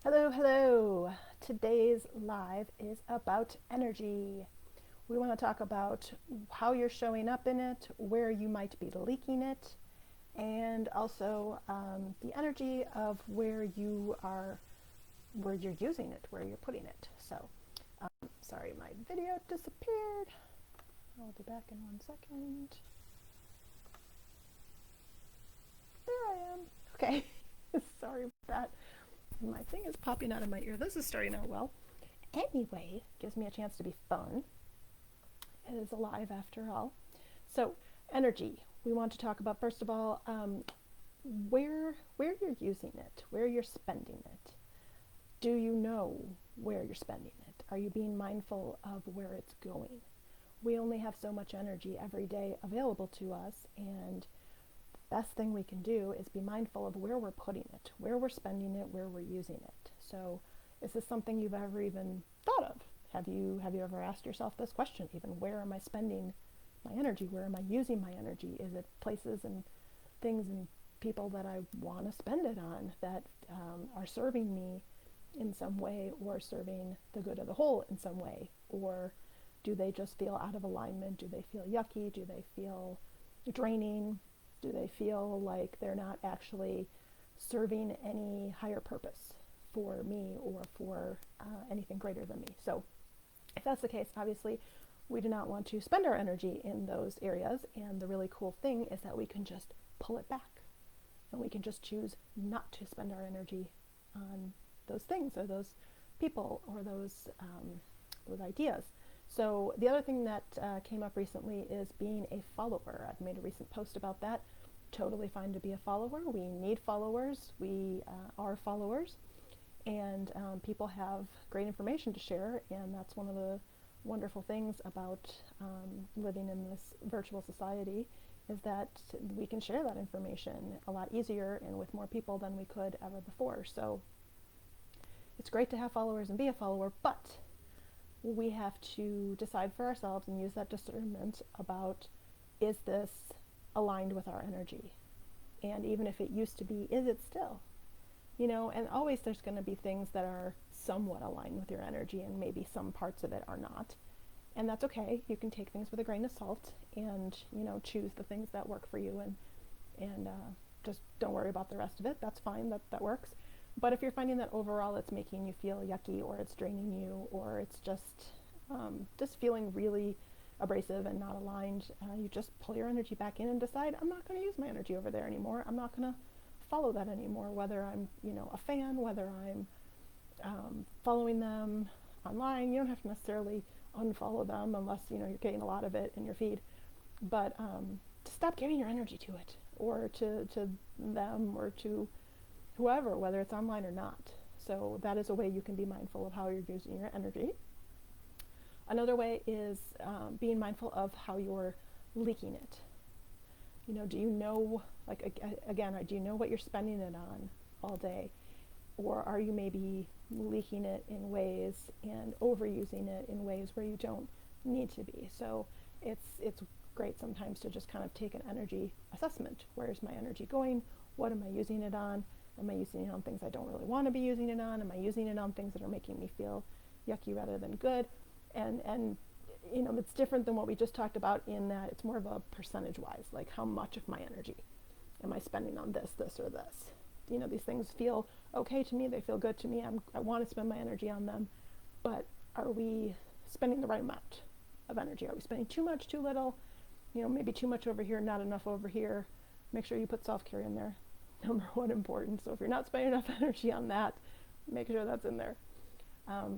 Hello, hello. Today's live is about energy. We want to talk about how you're showing up in it, where you might be leaking it, and also the energy of where you're using it, where you're putting it. So, sorry, my video disappeared. I'll be back in 1 second. There I am. Okay. Sorry about that. My thing is popping out of my ear. This is starting out well. Anyway, gives me a chance to be fun. It is alive after all. So, energy. We want to talk about first of all where you're using it, where you're spending it. Do you know where you're spending it? Are you being mindful of where it's going? We only have so much energy every day available to us, and the best thing we can do is be mindful of where we're putting it, where we're spending it, where we're using it. So, is this something you've ever even thought of? Have you ever asked yourself this question? Even, where am I spending my energy? Where am I using my energy? Is it places and things and people that I want to spend it on that are serving me in some way, or serving the good of the whole in some way? Or do they just feel out of alignment? Do they feel yucky? Do they feel draining? Do they feel like they're not actually serving any higher purpose for me, or for anything greater than me? So if that's the case, obviously we do not want to spend our energy in those areas. And the really cool thing is that we can just pull it back, and we can just choose not to spend our energy on those things, or those people, or those ideas. So the other thing that came up recently is being a follower. I've made a recent post about that. Totally fine to be a follower. We need followers. We are followers, and people have great information to share, and that's one of the wonderful things about living in this virtual society, is that we can share that information a lot easier and with more people than we could ever before. So it's great to have followers and be a follower, but we have to decide for ourselves and use that discernment about, is this aligned with our energy? And even if it used to be, is it still? And always there's going to be things that are somewhat aligned with your energy, and maybe some parts of it are not. And that's okay. You can take things with a grain of salt, and choose the things that work for you, and just don't worry about the rest of it. That's fine. That works. But if you're finding that overall it's making you feel yucky, or it's draining you, or it's just feeling really abrasive and not aligned, you just pull your energy back in and decide, I'm not going to use my energy over there anymore. I'm not going to follow that anymore. Whether I'm a fan, whether I'm following them online, you don't have to necessarily unfollow them unless you're getting a lot of it in your feed. But to stop giving your energy to it, or to them, or to whoever, whether it's online or not. So that is a way you can be mindful of how you're using your energy. Another way is being mindful of how you're leaking it. Do you know, again, do you know what you're spending it on all day? Or are you maybe leaking it in ways and overusing it in ways where you don't need to be? So it's great sometimes to just kind of take an energy assessment. Where's my energy going? What am I using it on? Am I using it on things I don't really want to be using it on? Am I using it on things that are making me feel yucky rather than good? And it's different than what we just talked about, in that it's more of a percentage wise, like how much of my energy am I spending on this, or this? These things feel okay to me. They feel good to me. I want to spend my energy on them. But are we spending the right amount of energy? Are we spending too much, too little? Maybe too much over here, not enough over here. Make sure you put self-care in there. Number one important. So if you're not spending enough energy on that, make sure that's in there.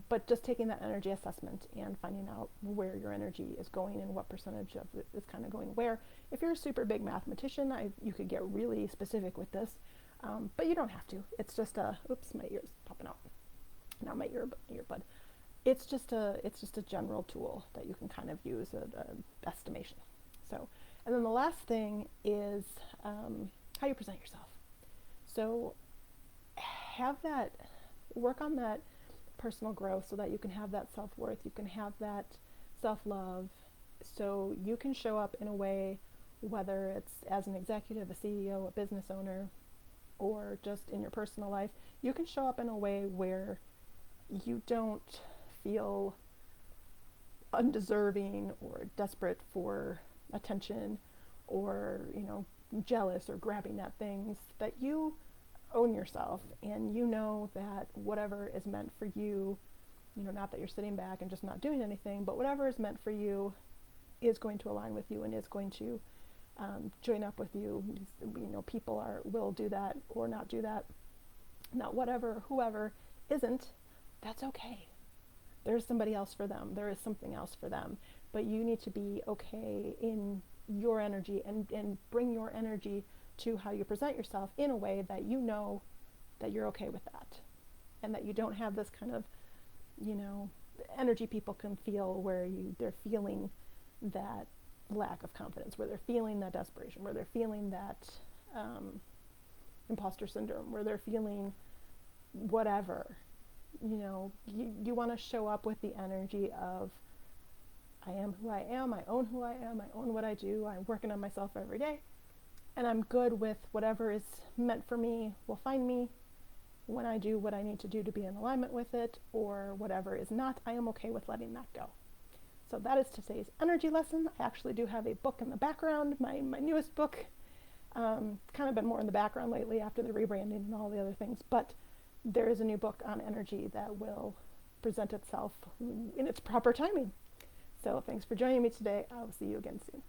But just taking that energy assessment and finding out where your energy is going, and what percentage of it is kind of going where. If you're a super big mathematician, you could get really specific with this, but you don't have to. It's just oops, my ear's popping out. Not my earbud. It's just a general tool that you can kind of use an estimation. So, and then the last thing is how you present yourself. So work on that personal growth, so that you can have that self-worth, you can have that self-love, so you can show up in a way, whether it's as an executive, a CEO, a business owner, or just in your personal life, you can show up in a way where you don't feel undeserving or desperate for attention or, jealous or grabbing at things, that you own yourself and you know that whatever is meant for you, not that you're sitting back and just not doing anything, but whatever is meant for you is going to align with you and is going to join up with you. People will do that or not do that. Not whatever, whoever isn't, that's okay. There's somebody else for them. There is something else for them. But you need to be okay in your energy and bring your energy to how you present yourself in a way that you know that you're okay with that. And that you don't have this kind of, energy people can feel where they're feeling that lack of confidence, where they're feeling that desperation, where they're feeling that imposter syndrome, where they're feeling whatever. You want to show up with the energy of, I am who I am, I own who I am, I own what I do, I'm working on myself every day, and I'm good with whatever is meant for me will find me when I do what I need to do to be in alignment with it, or whatever is not, I am okay with letting that go. So that is today's energy lesson. I actually do have a book in the background, my newest book, kind of been more in the background lately after the rebranding and all the other things, but there is a new book on energy that will present itself in its proper timing. So thanks for joining me today. I will see you again soon.